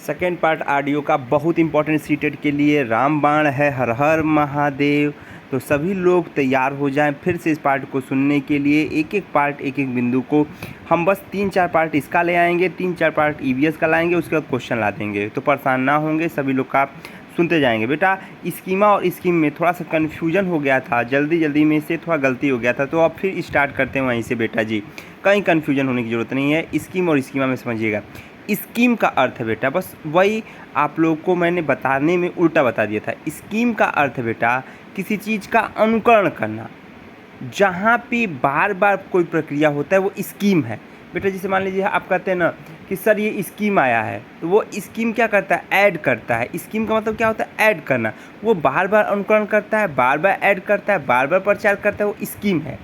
Second part audio का बहुत important CTET के लिए रामबाण है, हर हर महादेव। तो सभी लोग तैयार हो जाएं फिर से इस पार्ट को सुनने के लिए। एक एक पार्ट, एक एक बिंदु को हम बस 3-4 पार्ट इसका ले आएंगे, 3-4 पार्ट ईवीएस का लाएंगे, उसके बाद क्वेश्चन ला देंगे। तो परेशान ना होंगे, सभी लोग का सुनते जाएंगे। बेटा स्कीमा और स्कीम में थोड़ा सा कन्फ्यूजन हो गया था, जल्दी में से थोड़ा गलती हो गया था, तो अब फिर स्टार्ट करते हैं वहीं से। बेटा जी कहीं कन्फ्यूजन होने की ज़रूरत नहीं है। स्कीम और स्कीमा में समझिएगा। स्कीम का अर्थ है बेटा, बस वही आप लोग को मैंने बताने में उल्टा बता दिया था। स्कीम का अर्थ है बेटा किसी चीज़ का अनुकरण करना। जहाँ पे बार बार कोई प्रक्रिया होता है वो स्कीम है बेटा। जैसे मान लीजिए आप कहते हैं ना कि सर ये स्कीम आया है, तो वो स्कीम क्या करता है, ऐड करता है। स्कीम का मतलब क्या होता है, ऐड करना। वो बार बार अनुकरण करता है, बार बार ऐड करता है, बार बार प्रचार करता है, वो स्कीम है।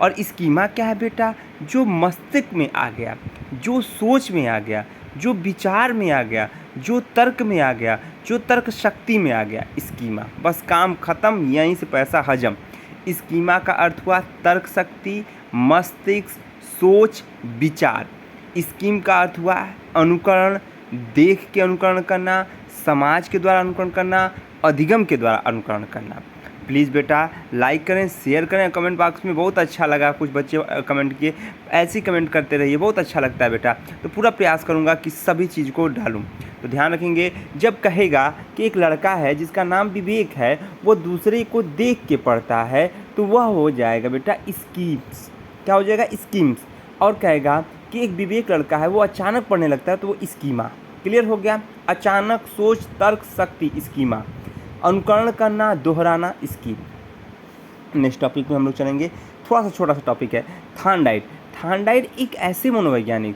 और स्कीमा क्या है बेटा, जो मस्तिष्क में आ गया, जो सोच में आ गया, जो विचार में आ गया, जो तर्क में आ गया, जो तर्क शक्ति में आ गया, स्कीमा। बस काम खत्म, यहीं से पैसा हजम। स्कीमा का अर्थ हुआ तर्क शक्ति, मस्तिष्क, सोच, विचार। स्कीम का अर्थ हुआ अनुकरण, देख के अनुकरण करना, समाज के द्वारा अनुकरण करना, अधिगम के द्वारा अनुकरण करना। प्लीज़ बेटा लाइक करें, शेयर करें। कमेंट बॉक्स में बहुत अच्छा लगा, कुछ बच्चे कमेंट किए, ऐसे ही कमेंट करते रहिए, बहुत अच्छा लगता है बेटा। तो पूरा प्रयास करूंगा कि सभी चीज़ को डालूं। तो ध्यान रखेंगे, जब कहेगा कि एक लड़का है जिसका नाम विवेक है, वो दूसरे को देख के पढ़ता है, तो वह हो जाएगा बेटा स्कीम्स। क्या हो जाएगा, स्कीम्स। और कहेगा कि एक विवेक लड़का है, वो अचानक पढ़ने लगता है, तो वो स्कीमा। क्लियर हो गया। अचानक सोच, तर्क शक्ति, स्कीमा। अनुकरण करना, दोहराना, स्कीम। नेक्स्ट टॉपिक में हम लोग चलेंगे। थोड़ा सा छोटा सा टॉपिक है, थार्नडाइट। थार्नडाइट एक ऐसे मनोवैज्ञानिक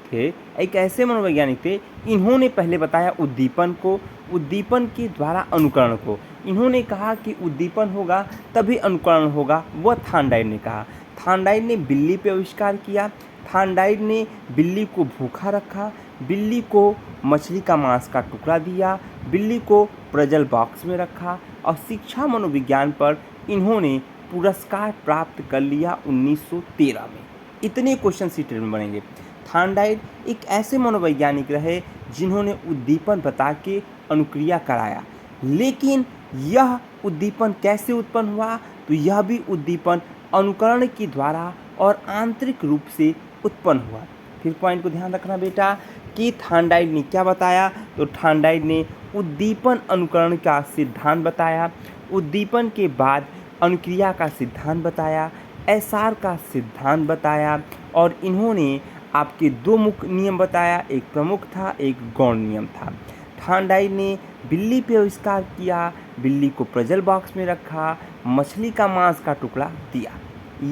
थे, इन्होंने पहले बताया उद्दीपन को, उद्दीपन के द्वारा अनुकरण को। इन्होंने कहा कि उद्दीपन होगा तभी अनुकरण होगा, वह थार्नडाइट ने कहा। थार्नडाइट ने बिल्ली पे आविष्कार किया। थार्नडाइट ने बिल्ली को भूखा रखा, बिल्ली को मछली का मांस का टुकड़ा दिया, बिल्ली को प्रजल बॉक्स में रखा, और शिक्षा मनोविज्ञान पर इन्होंने पुरस्कार प्राप्त कर लिया 1913 में। इतने क्वेश्चन सीटेट में बनेंगे। थार्नडाइट एक ऐसे मनोवैज्ञानिक रहे जिन्होंने उद्दीपन बता के अनुक्रिया कराया। लेकिन यह उद्दीपन कैसे उत्पन्न हुआ, तो यह भी उद्दीपन अनुकरण के द्वारा और आंतरिक रूप से उत्पन्न हुआ। फिर पॉइंट को ध्यान रखना बेटा कि थार्नडाइट ने क्या बताया, तो थार्नडाइट ने उद्दीपन अनुकरण का सिद्धांत बताया, उद्दीपन के बाद अनुक्रिया का सिद्धांत बताया, एसआर का सिद्धांत बताया, और इन्होंने आपके 2 मुख्य नियम बताया, एक प्रमुख था, एक गौण नियम था। थार्नडाइट ने बिल्ली पे आविष्कार किया, बिल्ली को प्रजल बॉक्स में रखा, मछली का मांस का टुकड़ा दिया।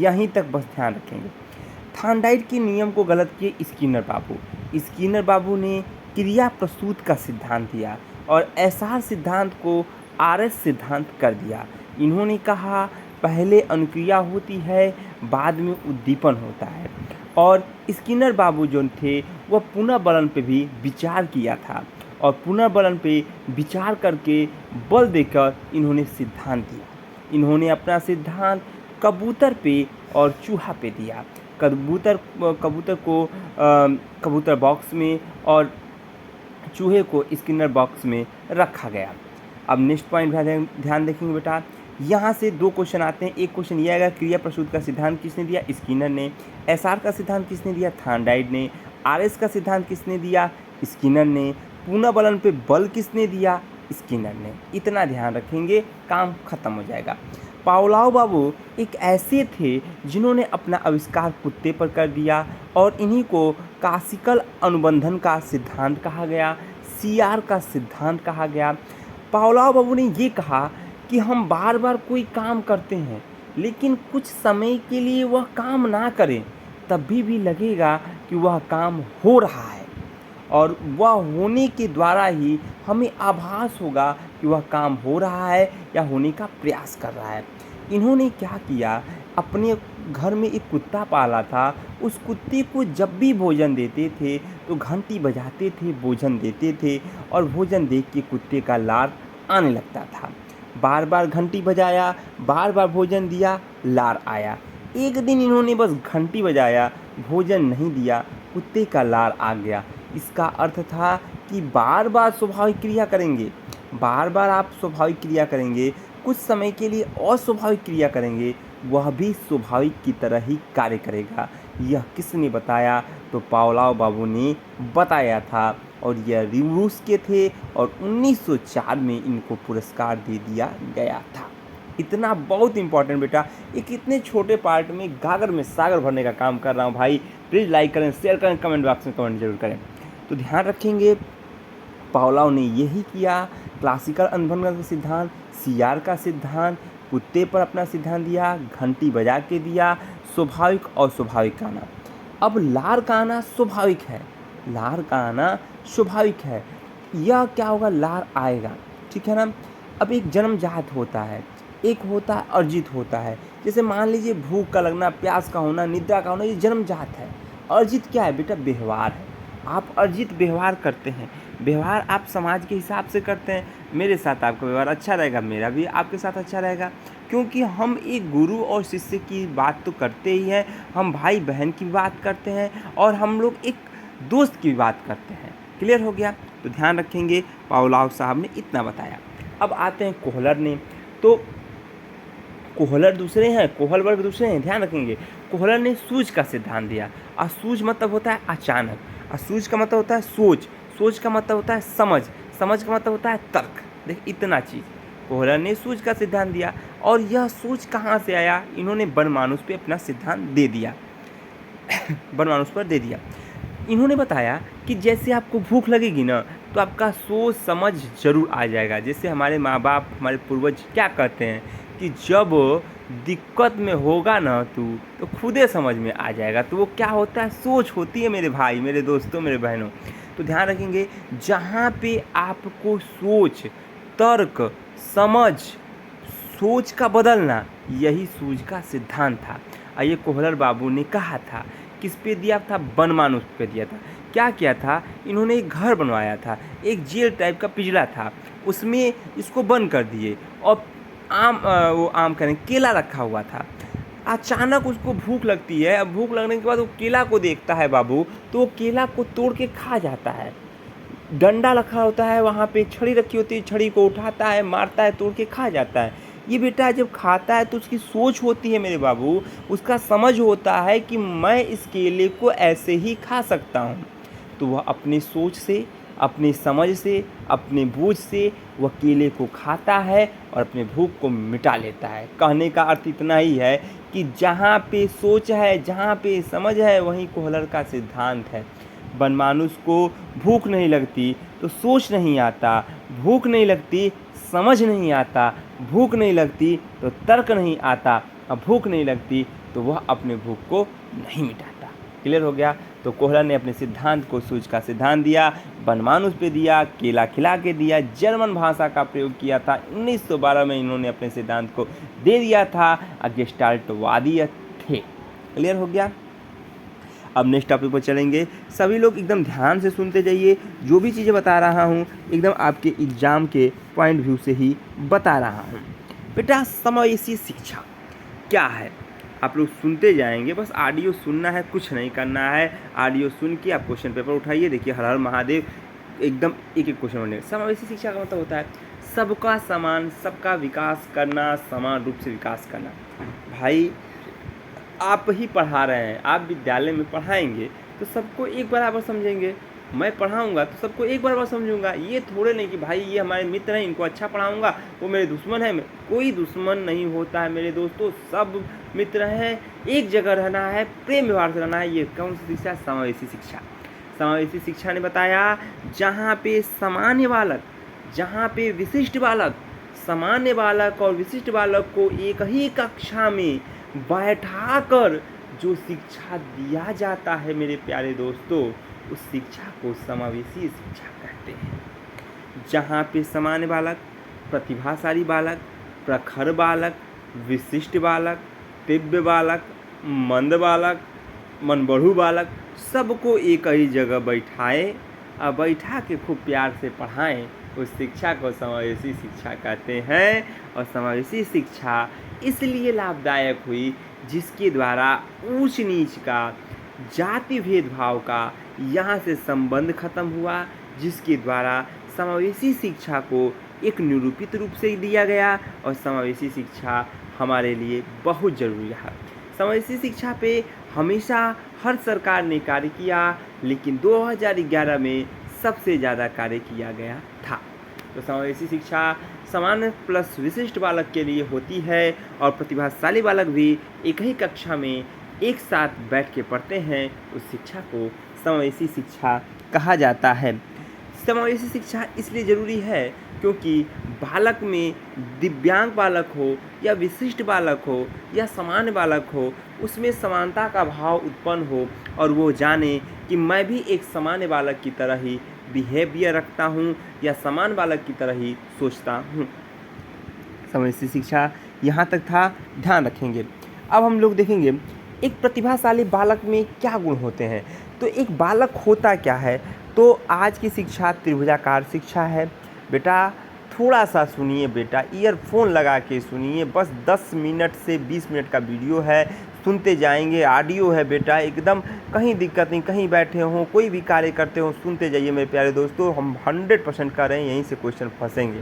यहीं तक बस ध्यान रखेंगे। थार्नडाइट के नियम को गलत किए स्किनर बाबू। स्किनर बाबू ने क्रिया प्रसूत का सिद्धांत दिया और एसआर सिद्धांत को आरएस सिद्धांत कर दिया। इन्होंने कहा पहले अनुक्रिया होती है, बाद में उद्दीपन होता है। और स्किनर बाबू जो थे वह पुनर्बलन पे भी विचार किया था, और पुनर्बलन पे विचार करके बल देकर इन्होंने सिद्धांत दिया। इन्होंने अपना सिद्धांत कबूतर पे और चूहा पे दिया। कबूतर को कबूतर बॉक्स में और चूहे को स्किनर बॉक्स में रखा गया। अब नेक्स्ट पॉइंट ध्यान देखेंगे बेटा, यहाँ से 2 क्वेश्चन आते हैं। एक क्वेश्चन ये आएगा, क्रिया प्रसूत का सिद्धांत किसने दिया, स्किनर ने। एसआर का सिद्धांत किसने दिया, थार्नडाइट ने। आरएस का सिद्धांत किसने दिया, स्किनर ने। पुनर्बलन पे बल किसने दिया, स्किनर ने। इतना ध्यान रखेंगे, काम खत्म हो जाएगा। पावलोव बाबू एक ऐसे थे जिन्होंने अपना आविष्कार कुत्ते पर कर दिया, और इन्हीं को क्लासिकल अनुबंधन का सिद्धांत कहा गया, सीआर का सिद्धांत कहा गया। पावलोव बाबू ने ये कहा कि हम बार बार कोई काम करते हैं, लेकिन कुछ समय के लिए वह काम ना करें, तभी भी लगेगा कि वह काम हो रहा है, और वह होने के द्वारा ही हमें आभास होगा कि वह काम हो रहा है या होने का प्रयास कर रहा है। इन्होंने क्या किया, अपने घर में एक कुत्ता पाला था। उस कुत्ते को जब भी भोजन देते थे तो घंटी बजाते थे, भोजन देते थे, और भोजन देख के कुत्ते का लार आने लगता था। बार बार घंटी बजाया, बार बार भोजन दिया, लार आया। एक दिन इन्होंने बस घंटी बजाया, भोजन नहीं दिया, कुत्ते का लार आ गया। इसका अर्थ था कि बार बार स्वाभाविक क्रिया करेंगे, बार बार आप स्वाभाविक क्रिया करेंगे, कुछ समय के लिए अस्वाभाविक क्रिया करेंगे, वह भी स्वाभाविक की तरह ही कार्य करेगा। यह किसने बताया? तो पावलोव बाबू ने बताया था, और यह रूस के थे, और 1904 में इनको पुरस्कार दे दिया गया था। इतना बहुत इंपॉर्टेंट बेटा, एक इतने छोटे पार्ट में गागर में सागर भरने का काम कर रहा हूँ भाई। प्लीज़ लाइक करें, शेयर करें, कमेंट बॉक्स में कमेंट जरूर करें। तो ध्यान रखेंगे, पावलोव ने यही किया। क्लासिकल अनुभवन का सिद्धांत, सीआर का सिद्धांत, कुत्ते पर अपना सिद्धांत दिया, घंटी बजा के दिया, स्वाभाविक और स्वाभाविक का आना। अब लार का आना स्वाभाविक है, लार का आना स्वाभाविक है। यह क्या होगा? लार आएगा, ठीक है ना। अब एक जन्मजात होता है, एक होता है अर्जित होता है। जैसे मान लीजिए भूख का लगना, प्यास का होना, निद्रा का होना, ये जन्मजात है। अर्जित क्या है बेटा? व्यवहार है। आप अर्जित व्यवहार करते हैं, व्यवहार आप समाज के हिसाब से करते हैं। मेरे साथ आपका व्यवहार अच्छा रहेगा, मेरा भी आपके साथ अच्छा रहेगा, क्योंकि हम एक गुरु और शिष्य की बात तो करते ही हैं, हम भाई बहन की बात करते हैं, और हम लोग एक दोस्त की बात करते हैं। क्लियर हो गया? तो ध्यान रखेंगे, पावलोव साहब ने इतना बताया। अब आते हैं कोहलर ने। तो कोहलर दूसरे हैं, कोहलबर्ग दूसरे हैं। ध्यान रखेंगे, कोहलर ने सूझ का सिद्धांत दिया। और सूझ मतलब होता है अचानक, और सूझ का मतलब होता है सोच, सोच का मतलब होता है समझ, समझ का मतलब होता है तर्क। देख, इतना चीज़ कोहलर ने सूझ का सिद्धांत दिया। और यह सूझ कहाँ से आया? इन्होंने बनमानुष पे अपना सिद्धांत दे दिया बनमानुष पर दे दिया। इन्होंने बताया कि जैसे आपको भूख लगेगी ना, तो आपका सोच समझ जरूर आ जाएगा। जैसे हमारे माँ बाप, हमारे पूर्वज क्या कहते हैं कि जब दिक्कत में होगा ना तू, तो खुदे समझ में आ जाएगा। तो वो क्या होता है? सोच होती है मेरे भाई, मेरे दोस्तों, मेरे बहनों। तो ध्यान रखेंगे, जहाँ पे आपको सोच, तर्क, समझ, सोच का बदलना, यही सूझ का सिद्धांत था। और ये कोहलर बाबू ने कहा था। किस पे दिया था? बनमानुष पे दिया था। क्या किया था? इन्होंने एक घर बनवाया था, एक जेल टाइप का पिंजरा था, उसमें इसको बंद कर दिए, और आम करें केला रखा हुआ था। अचानक उसको भूख लगती है। अब भूख लगने के बाद वो केला को देखता है बाबू, तो वो केला को तोड़ के खा जाता है। डंडा रखा होता है, वहाँ पे छड़ी रखी होती है, छड़ी को उठाता है, मारता है, तोड़ के खा जाता है। ये बेटा जब खाता है तो उसकी सोच होती है मेरे बाबू, उसका समझ होता है कि मैं इस केले को ऐसे ही खा सकता हूँ। तो वह अपनी सोच से, अपनी समझ से, अपने बूझ से वह केले को खाता है और अपने भूख को मिटा लेता है। कहने का अर्थ इतना ही है कि जहाँ पे सोच है, जहाँ पे समझ है, वहीं कोहलर का सिद्धांत है। बनमानुष को भूख नहीं लगती तो सोच नहीं आता, भूख नहीं लगती समझ नहीं आता, भूख नहीं लगती तो तर्क नहीं आता, और भूख नहीं लगती तो वह अपने भूख को नहीं मिटाता। क्लियर हो गया? तो कोहलर ने अपने सिद्धांत को सूझ का सिद्धांत दिया, बनमानुष पे दिया, केला खिला के दिया, जर्मन भाषा का प्रयोग किया था। 1912 में इन्होंने अपने सिद्धांत को दे दिया था। गेस्टाल्टवादी थे। क्लियर हो गया? अब नेक्स्ट टॉपिक पर चलेंगे। सभी लोग एकदम ध्यान से सुनते जाइए, जो भी चीज़ें बता रहा हूँ एकदम आपके एग्जाम के पॉइंट व्यू से ही बता रहा हूँ। बेटा, समावेशी शिक्षा क्या है? आप लोग सुनते जाएंगे, बस ऑडियो सुनना है, कुछ नहीं करना है। ऑडियो सुन के आप क्वेश्चन पेपर उठाइए, देखिए हर हर महादेव, एकदम एक एक क्वेश्चन बनेगा। समावेशी शिक्षा का मतलब होता है सबका समान, सबका विकास करना, समान रूप से विकास करना। भाई आप ही पढ़ा रहे हैं, आप विद्यालय में पढ़ाएंगे तो सबको एक बराबर समझेंगे। मैं पढ़ाऊंगा तो सबको एक बराबर समझूंगा। ये थोड़े नहीं कि भाई ये हमारे मित्र हैं, इनको अच्छा पढ़ाऊंगा, वो मेरे दुश्मन है। कोई दुश्मन नहीं होता है मेरे दोस्तों, सब मित्र हैं। एक जगह रहना है, प्रेम व्यवहार से रहना है। ये कौन सी शिक्षा? समावेशी शिक्षा। समावेशी शिक्षा ने बताया जहाँ पे सामान्य बालक, जहाँ पे विशिष्ट बालक, सामान्य बालक और विशिष्ट बालक को एक ही कक्षा में बैठाकर जो शिक्षा दिया जाता है मेरे प्यारे दोस्तों, उस शिक्षा को समावेशी शिक्षा कहते हैं। जहाँ पे सामान्य बालक, प्रतिभाशाली बालक, प्रखर बालक, विशिष्ट बालक, दिव्य बालक, मंद बालक, मनबढ़ू बालक, सबको एक ही जगह बैठाएं और बैठा के खूब प्यार से पढ़ाएं, उस शिक्षा को समावेशी शिक्षा कहते हैं। और समावेशी शिक्षा इसलिए लाभदायक हुई जिसके द्वारा ऊंच नीच का, जाति भेदभाव का यहाँ से संबंध खत्म हुआ, जिसके द्वारा समावेशी शिक्षा को एक निरूपित रूप से दिया गया और समावेशी शिक्षा हमारे लिए बहुत ज़रूरी है। समावेशी शिक्षा पे हमेशा हर सरकार ने कार्य किया, लेकिन 2011 में सबसे ज़्यादा कार्य किया गया था। तो समावेशी शिक्षा सामान्य प्लस विशिष्ट बालक के लिए होती है और प्रतिभाशाली बालक भी एक ही कक्षा में एक साथ बैठ के पढ़ते हैं। उस शिक्षा को समावेशी शिक्षा कहा जाता है। समावेशी शिक्षा इसलिए ज़रूरी है क्योंकि बालक में दिव्यांग बालक हो या विशिष्ट बालक हो या सामान्य बालक हो, उसमें समानता का भाव उत्पन्न हो और वो जाने कि मैं भी एक सामान्य बालक की तरह ही बिहेवियर रखता हूँ या समान बालक की तरह ही सोचता हूँ। समावेशी शिक्षा यहाँ तक था, ध्यान रखेंगे। अब हम लोग देखेंगे एक प्रतिभाशाली बालक में क्या गुण होते हैं। तो एक बालक होता क्या है, तो आज की शिक्षा त्रिभुजाकार शिक्षा है। बेटा थोड़ा सा सुनिए, बेटा ईयरफोन लगा के सुनिए, बस 10 मिनट से 20 मिनट का वीडियो है, सुनते जाएंगे, ऑडियो है बेटा, एकदम कहीं दिक्कत नहीं, कहीं बैठे हों, कोई भी कार्य करते हो, सुनते जाइए मेरे प्यारे दोस्तों। हम 100% कर रहे हैं, यहीं से क्वेश्चन फंसेंगे।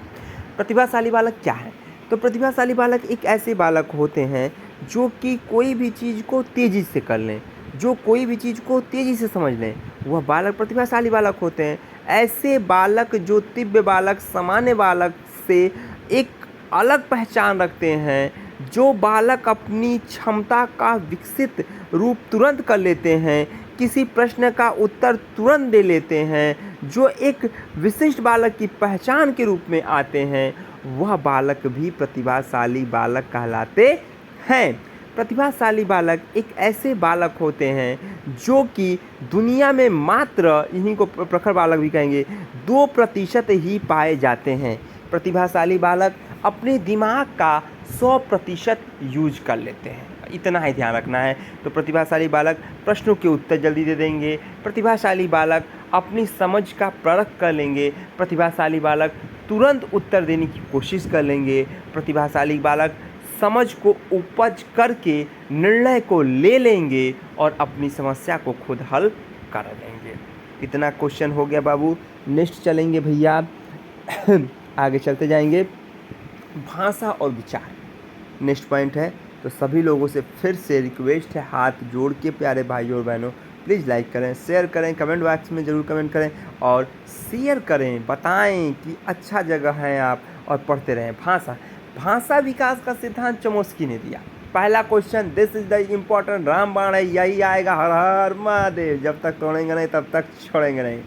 प्रतिभाशाली बालक क्या है, तो प्रतिभाशाली बालक एक ऐसे बालक होते हैं जो कि कोई भी चीज़ को तेज़ी से कर लें, जो कोई भी चीज़ को तेज़ी से समझ लें, वह बालक प्रतिभाशाली बालक होते हैं। ऐसे बालक जो दिव्य बालक, सामान्य बालक से एक अलग पहचान रखते हैं, जो बालक अपनी क्षमता का विकसित रूप तुरंत कर लेते हैं, किसी प्रश्न का उत्तर तुरंत दे लेते हैं, जो एक विशिष्ट बालक की पहचान के रूप में आते हैं, वह बालक भी प्रतिभाशाली बालक कहलाते हैं। प्रतिभाशाली बालक एक ऐसे बालक होते हैं जो कि दुनिया में मात्र, इन्हीं को प्रखर बालक भी कहेंगे, 2% ही पाए जाते हैं। प्रतिभाशाली बालक अपने दिमाग का 100% यूज कर लेते हैं, इतना ही ध्यान रखना है। तो प्रतिभाशाली बालक प्रश्नों के उत्तर जल्दी दे देंगे, प्रतिभाशाली बालक अपनी समझ का परख कर लेंगे, प्रतिभाशाली बालक तुरंत उत्तर देने की कोशिश कर लेंगे, प्रतिभाशाली बालक समझ को उपज करके निर्णय को ले लेंगे और अपनी समस्या को खुद हल कर लेंगे। इतना क्वेश्चन हो गया बाबू। नेक्स्ट चलेंगे भैया, आगे चलते जाएंगे। भाषा और विचार नेक्स्ट पॉइंट है। तो सभी लोगों से फिर से रिक्वेस्ट है, हाथ जोड़ के प्यारे भाइयों और बहनों, प्लीज़ लाइक करें, शेयर करें, कमेंट बॉक्स में ज़रूर कमेंट करें और शेयर करें, बताएं कि अच्छा जगह है आप, और पढ़ते रहें। भाषा विकास का सिद्धांत चमोस्की ने दिया। पहला question, this is the important रामबाण है, यही आएगा, हर हर महादेव, जब तक तोड़ेंगे नहीं तब तक छोड़ेंगे नहीं।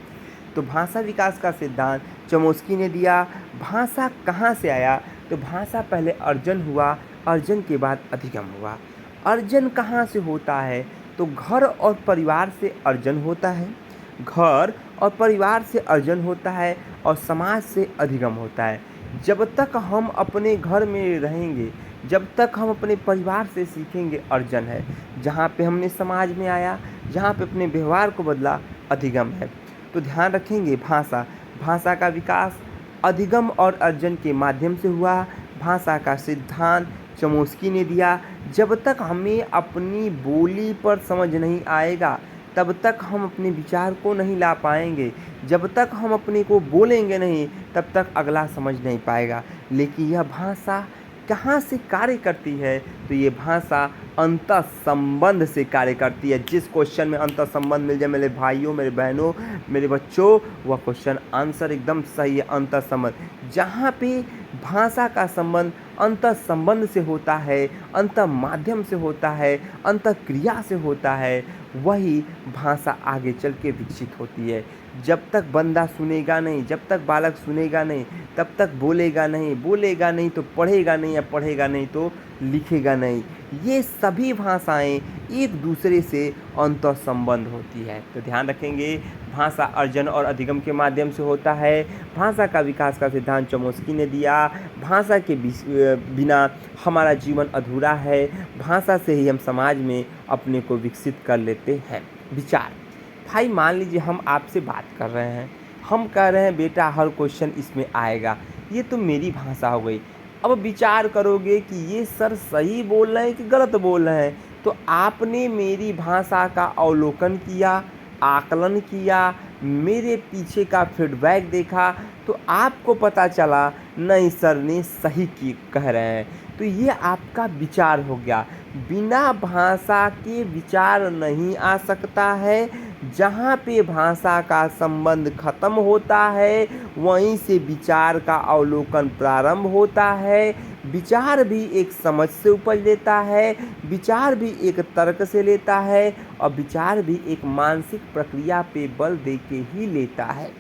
तो भाषा विकास का सिद्धांत चमोस्की ने दिया। भाषा कहाँ से आया, तो भाषा पहले अर्जन हुआ, अर्जन के बाद अधिगम हुआ। अर्जन कहाँ से होता है, तो घर और परिवार से अर्जन होता है, घर और परिवार से अर्जन होता है और समाज से अधिगम होता है। जब तक हम अपने घर में रहेंगे, जब तक हम अपने परिवार से सीखेंगे, अर्जन है। जहाँ पे हमने समाज में आया, जहाँ पे अपने व्यवहार को बदला, अधिगम है। तो ध्यान रखेंगे, भाषा का विकास अधिगम और अर्जन के माध्यम से हुआ। भाषा का सिद्धांत चमोस्की ने दिया। जब तक हमें अपनी बोली पर समझ नहीं आएगा, तब तक हम अपने विचार को नहीं ला पाएंगे। जब तक हम अपने को बोलेंगे नहीं, तब तक अगला समझ नहीं पाएगा। लेकिन यह भाषा कहाँ से कार्य करती है, तो ये भाषा अंतः संबंध से कार्य करती है। जिस क्वेश्चन में अंतः संबंध मिल जाए मेरे भाइयों, मेरे बहनों, मेरे बच्चों, वह क्वेश्चन आंसर एकदम सही है। अंतः संबंध, जहाँ पे भाषा का संबंध अंतः संबंध से होता है, अंतः माध्यम से होता है, अंतः क्रिया से होता है, वही भाषा आगे चल के विकसित होती है। जब तक बंदा सुनेगा नहीं, जब तक बालक सुनेगा नहीं, तब तक बोलेगा नहीं तो पढ़ेगा नहीं, या पढ़ेगा नहीं तो लिखेगा नहीं। ये सभी भाषाएं एक दूसरे से अंतः संबंध होती है। तो ध्यान रखेंगे, भाषा अर्जन और अधिगम के माध्यम से होता है। भाषा का विकास का सिद्धांत चमोस्की ने दिया। भाषा के बिना हमारा जीवन अधूरा है। भाषा से ही हम समाज में अपने को विकसित कर लेते हैं। विचार, भाई मान लीजिए हम आपसे बात कर रहे हैं, हम कह रहे हैं बेटा हर क्वेश्चन इसमें आएगा, ये तो मेरी भाषा हो गई। अब विचार करोगे कि ये सर सही बोल रहे हैं कि गलत बोल रहे हैं। तो आपने मेरी भाषा का अवलोकन किया, आकलन किया, मेरे पीछे का फीडबैक देखा, तो आपको पता चला नहीं सर ने सही की कह रहे हैं, तो ये आपका विचार हो गया। बिना भाषा के विचार नहीं आ सकता है। जहाँ पे भाषा का संबंध खत्म होता है वहीं से विचार का अवलोकन प्रारंभ होता है। विचार भी एक समझ से उपज लेता है, विचार भी एक तर्क से लेता है, और विचार भी एक मानसिक प्रक्रिया पे बल दे के ही लेता है।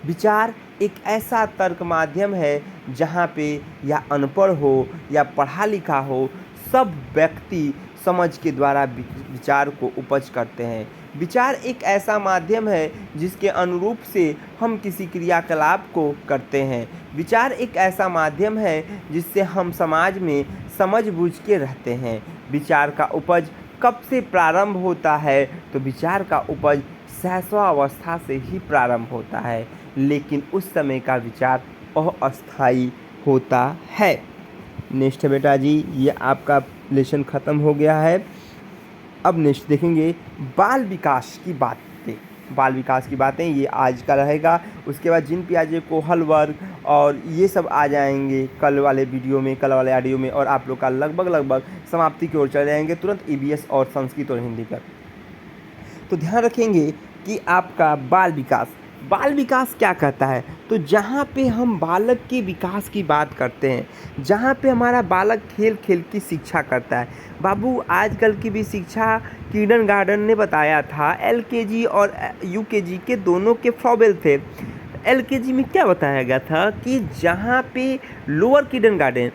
विचार एक ऐसा तर्क माध्यम है जहाँ पे या अनपढ़ हो या पढ़ा लिखा हो, सब व्यक्ति समझ के द्वारा विचार को उपज करते हैं। विचार एक ऐसा माध्यम है जिसके अनुरूप से हम किसी क्रियाकलाप को करते हैं। विचार एक ऐसा माध्यम है जिससे हम समाज में समझ बूझ के रहते हैं। विचार का उपज कब से प्रारंभ होता है? तो विचार का उपज शैशवावस्था से ही प्रारंभ होता है, लेकिन उस समय का विचार अस्थायी होता है। नेक्स्ट बेटा जी, ये आपका लेसन ख़त्म हो गया है। अब नेक्स्ट देखेंगे बाल विकास की बातें। बाल विकास की बातें ये आज का रहेगा। उसके बाद जिन पियाजे को हल वर्ग और ये सब आ जाएंगे कल वाले वीडियो में, कल वाले ऑडियो में, और आप लोग का लगभग समाप्ति की ओर चले जाएंगे तुरंत ईवीएस और संस्कृत और हिंदी का। तो ध्यान रखेंगे कि आपका बाल विकास क्या कहता है? तो जहाँ पे हम बालक के विकास की बात करते हैं, जहाँ पे हमारा बालक खेल खेल की शिक्षा करता है। बाबू आजकल की भी शिक्षा किंडरगार्टन ने बताया था, एलकेजी और यूकेजी के दोनों के फॉर्मेल थे। एलकेजी में क्या बताया गया था कि जहाँ पे लोअर किंडरगार्टन,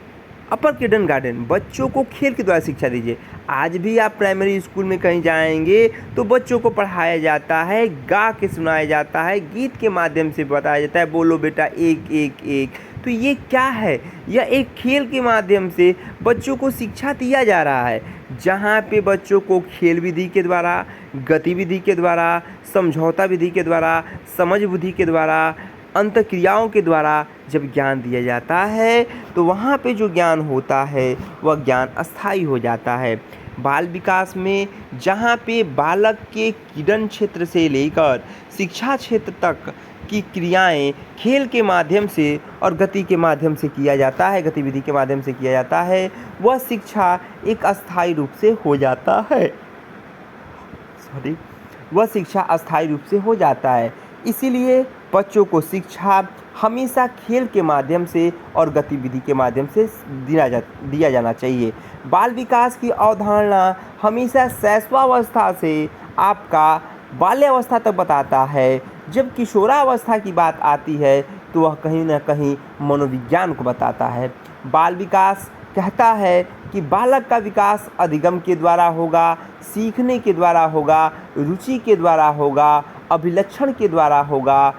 अपर किंडरगार्टन बच्चों को खेल के द्वारा शिक्षा दीजिए। आज भी आप प्राइमरी स्कूल में कहीं जाएंगे तो बच्चों को पढ़ाया जाता है, गा के सुनाया जाता है, गीत के माध्यम से बताया जाता है, बोलो बेटा एक एक एक। तो ये क्या है? यह एक खेल के माध्यम से बच्चों को शिक्षा दिया जा रहा है, जहाँ पे बच्चों को खेल विधि के द्वारा, गतिविधि के द्वारा, समझौता विधि के द्वारा, समझ बुद्धि के द्वारा, अंतःक्रियाओं के द्वारा जब ज्ञान दिया जाता है तो वहाँ पे जो ज्ञान होता है वह ज्ञान अस्थायी हो जाता है। बाल विकास में जहाँ पे बालक के किरण क्षेत्र से लेकर शिक्षा क्षेत्र तक की क्रियाएं खेल के माध्यम से और गति के माध्यम से किया जाता है, गतिविधि के माध्यम से किया जाता है, वह शिक्षा एक अस्थायी रूप से हो जाता है। वह शिक्षा अस्थायी रूप से हो जाता है। इसीलिए बच्चों को शिक्षा हमेशा खेल के माध्यम से और गतिविधि के माध्यम से दिया जाना चाहिए। बाल विकास की अवधारणा हमेशा शैशवावस्था से आपका बाल्यावस्था तक बताता है। जब किशोरावस्था की बात आती है तो वह कहीं ना कहीं मनोविज्ञान को बताता है। बाल विकास कहता है कि बालक का विकास अधिगम के द्वारा होगा, सीखने के द्वारा होगा, रुचि के द्वारा होगा, अभिलक्षण के द्वारा होगा,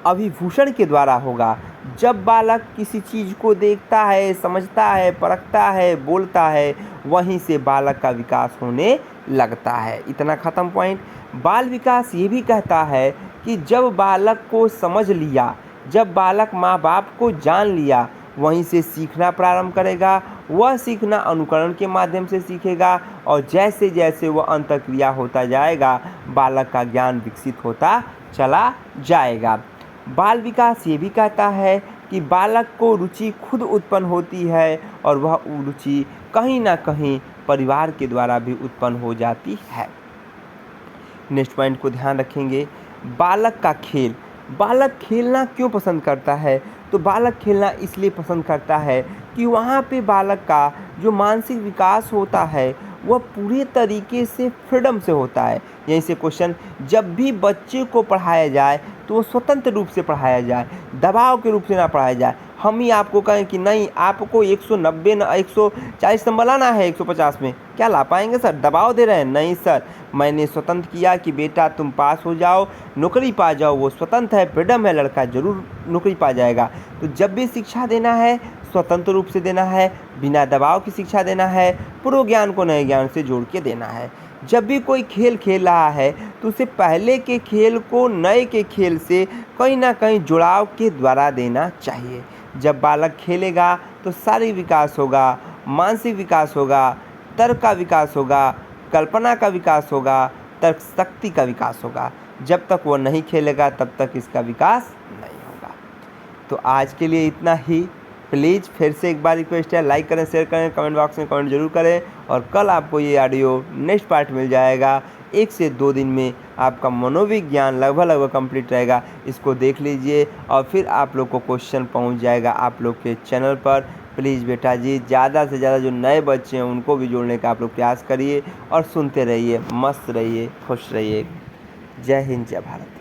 अभिभूषण के द्वारा होगा। जब बालक किसी चीज़ को देखता है, समझता है, परखता है, बोलता है, वहीं से बालक का विकास होने लगता है। इतना ख़त्म पॉइंट। बाल विकास ये भी कहता है कि जब बालक को समझ लिया, जब बालक माँ बाप को जान लिया, वहीं से सीखना प्रारंभ करेगा। वह सीखना अनुकरण के माध्यम से सीखेगा, और जैसे जैसे वह अंतःक्रिया होता जाएगा बालक का ज्ञान विकसित होता चला जाएगा। बाल विकास ये भी कहता है कि बालक को रुचि खुद उत्पन्न होती है, और वह रुचि कहीं ना कहीं परिवार के द्वारा भी उत्पन्न हो जाती है। नेक्स्ट पॉइंट को ध्यान रखेंगे, बालक का खेल। बालक खेलना क्यों पसंद करता है? तो बालक खेलना इसलिए पसंद करता है कि वहाँ पे बालक का जो मानसिक विकास होता है वह पूरे तरीके से फ्रीडम से होता है। यहीं से क्वेश्चन, जब भी बच्चे को पढ़ाया जाए तो वो स्वतंत्र रूप से पढ़ाया जाए, दबाव के रूप से ना पढ़ाया जाए। हम ही आपको कहें कि नहीं आपको 190 140 नंबर लाना है 150 में, क्या ला पाएंगे सर? दबाव दे रहे हैं? नहीं सर, मैंने स्वतंत्र किया कि बेटा तुम पास हो जाओ, नौकरी पा जाओ। वो स्वतंत्र है, फ्रीडम है, लड़का जरूर नौकरी पा जाएगा। तो जब भी शिक्षा देना है स्वतंत्र रूप से देना है, बिना दबाव की शिक्षा देना है, पूर्व ज्ञान को नए ज्ञान से जोड़ के देना है। जब भी कोई खेल खेल रहा है तो उसे पहले के खेल को नए के खेल से कहीं ना कहीं जुड़ाव के द्वारा देना चाहिए। जब बालक खेलेगा तो शारीरिक विकास होगा, मानसिक विकास होगा, तर्क का विकास होगा, कल्पना का विकास होगा, तर्क शक्ति का विकास होगा। जब तक वो नहीं खेलेगा तब तक इसका विकास नहीं होगा। तो आज के लिए इतना ही। प्लीज़ फिर से एक बार रिक्वेस्ट है, लाइक करें, शेयर करें, कमेंट बॉक्स में कमेंट जरूर करें। और कल आपको ये ऑडियो नेक्स्ट पार्ट मिल जाएगा। 1 से 2 दिन में आपका मनोविज्ञान लगभग कंप्लीट रहेगा। इसको देख लीजिए और फिर आप लोग को क्वेश्चन पहुंच जाएगा आप लोग के चैनल पर। प्लीज़ बेटा जी, ज़्यादा से ज़्यादा जो नए बच्चे हैं उनको भी जोड़ने का आप लोग प्रयास करिए और सुनते रहिए, मस्त रहिए, खुश रहिए। जय हिंद, जय भारत।